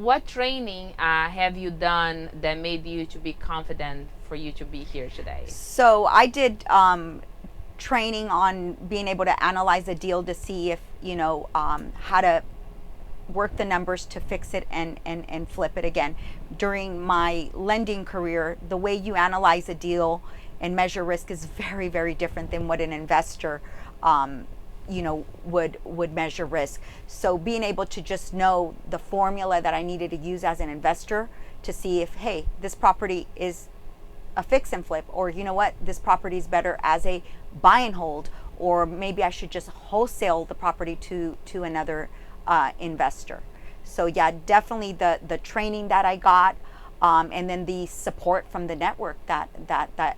what training have you done that made you to be confident for you to be here today? So I did training on being able to analyze a deal to see if, how to work the numbers to fix it and flip it again. During my lending career, the way you analyze a deal and measure risk is very, very different than what an investor would measure risk. So being able to just know the formula that I needed to use as an investor to see if, hey, this property is a fix and flip, or you know what, this property is better as a buy and hold, or maybe I should just wholesale the property to another investor. So yeah, definitely the training that I got, and then the support from the network that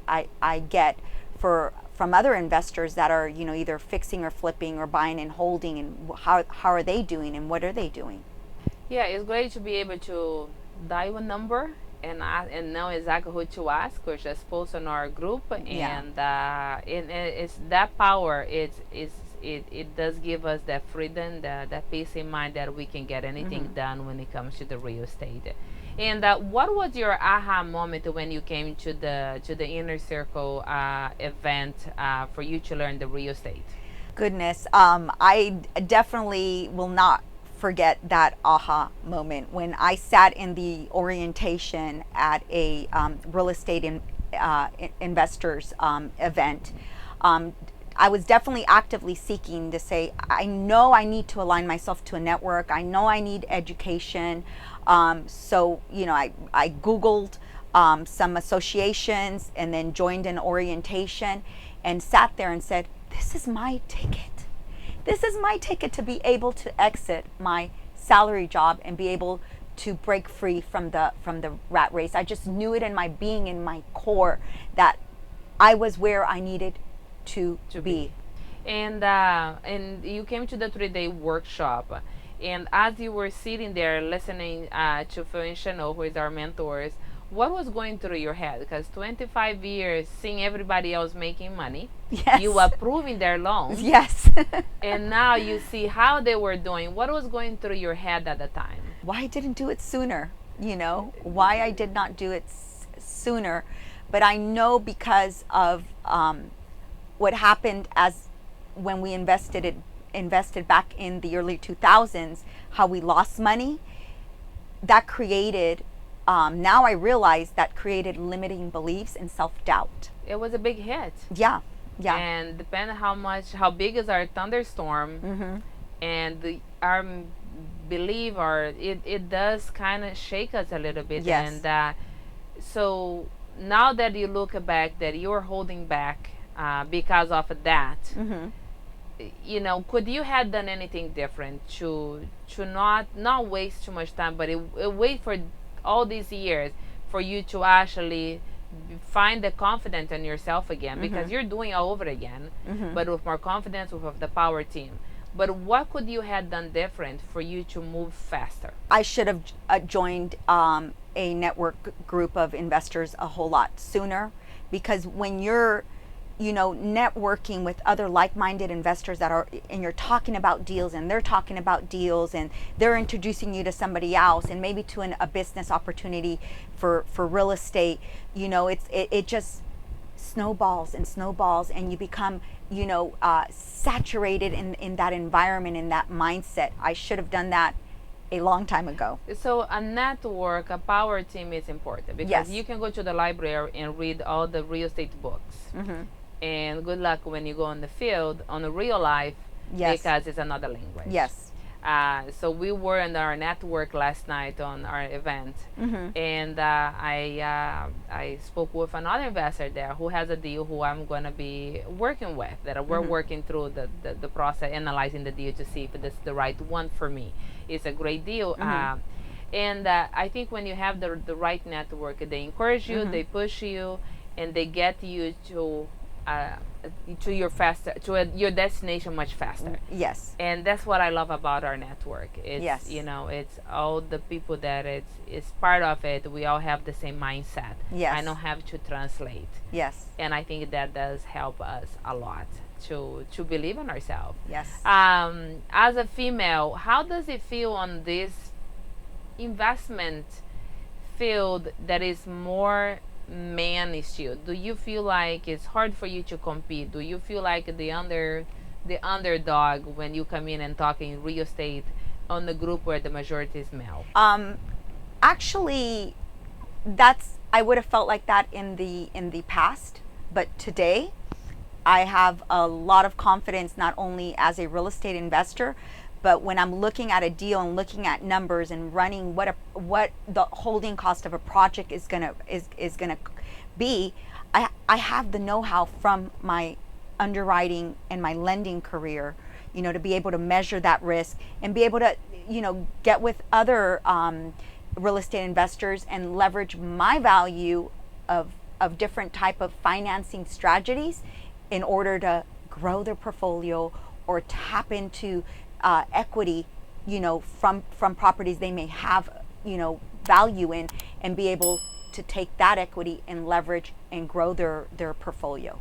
I get from other investors that are either fixing or flipping or buying and holding, and how are they doing and what are they doing. Yeah, it's great to be able to dial a number and know exactly who to ask, which is posted on our group, Yeah. and it's that power. It does give us that freedom, that peace in mind that we can get anything done when it comes to the real estate. And what was your aha moment when you came to the Inner Circle event for you to learn the real estate? Goodness, I definitely will not forget that aha moment when I sat in the orientation at a real estate investors event. I was definitely actively seeking to say, I know I need to align myself to a network. I know I need education. I Googled some associations and then joined an orientation and sat there and said, this is my ticket. This is my ticket to be able to exit my salary job and be able to break free from the rat race. I just knew it in my being, in my core, that I was where I needed to be. And you came to the 3-day workshop, and as you were sitting there listening to Phil and Chanel, who is our mentors, what was going through your head? Because 25 years seeing everybody else making money, Yes. you approving their loans, Yes. and now you see how they were doing. What was going through your head at the time? Why I didn't do it sooner, why I did not do it sooner. But I know because of what happened as when we invested back in the early 2000s, how we lost money, that created, now I realize that created limiting beliefs and self-doubt. It was a big hit. Yeah. Yeah. And depending how big is our thunderstorm, and our belief, or it does kind of shake us a little bit. Yes. And so now that you look back, that you're holding back because of that, could you have done anything different to not waste too much time, but wait for all these years for you to actually find the confidence in yourself again, because you're doing it all over again, but with more confidence, with the power team. But what could you have done different for you to move faster? I should have joined a network group of investors a whole lot sooner, because when you're networking with other like-minded investors and you're talking about deals and they're talking about deals and they're introducing you to somebody else and maybe to a business opportunity for real estate, it just snowballs and snowballs, and you become saturated in that environment, in that mindset. I should have done that a long time ago. So a network, a power team is important, because Yes. you can go to the library and read all the real estate books, and good luck when you go on the field, on the real life, Yes. because it's another language. Yes. So we were in our network last night on our event, and I spoke with another investor there who has a deal who I'm going to be working with, that we're working through the process, analyzing the deal to see if it's the right one for me. It's a great deal. And I think when you have the right network, they encourage you, they push you, and they get you to your destination much faster. Yes. And that's what I love about our network. It's Yes. It's all the people that it's part of it. We all have the same mindset. Yes. I don't have to translate. Yes. And I think that does help us a lot to believe in ourselves. Yes. As a female, how does it feel on this investment field that is more man issue? Do you feel like it's hard for you to compete? Do you feel like the underdog when you come in and talk in real estate on the group where the majority is male? Actually, that's I would have felt like that in the past, but today I have a lot of confidence, not only as a real estate investor, but when I'm looking at a deal and looking at numbers and running what the holding cost of a project is gonna be. I have the know-how from my underwriting and my lending career, to be able to measure that risk and be able to get with other real estate investors and leverage my value of different type of financing strategies in order to grow their portfolio or tap into equity, from properties they may have, value in, and be able to take that equity and leverage and grow their portfolio.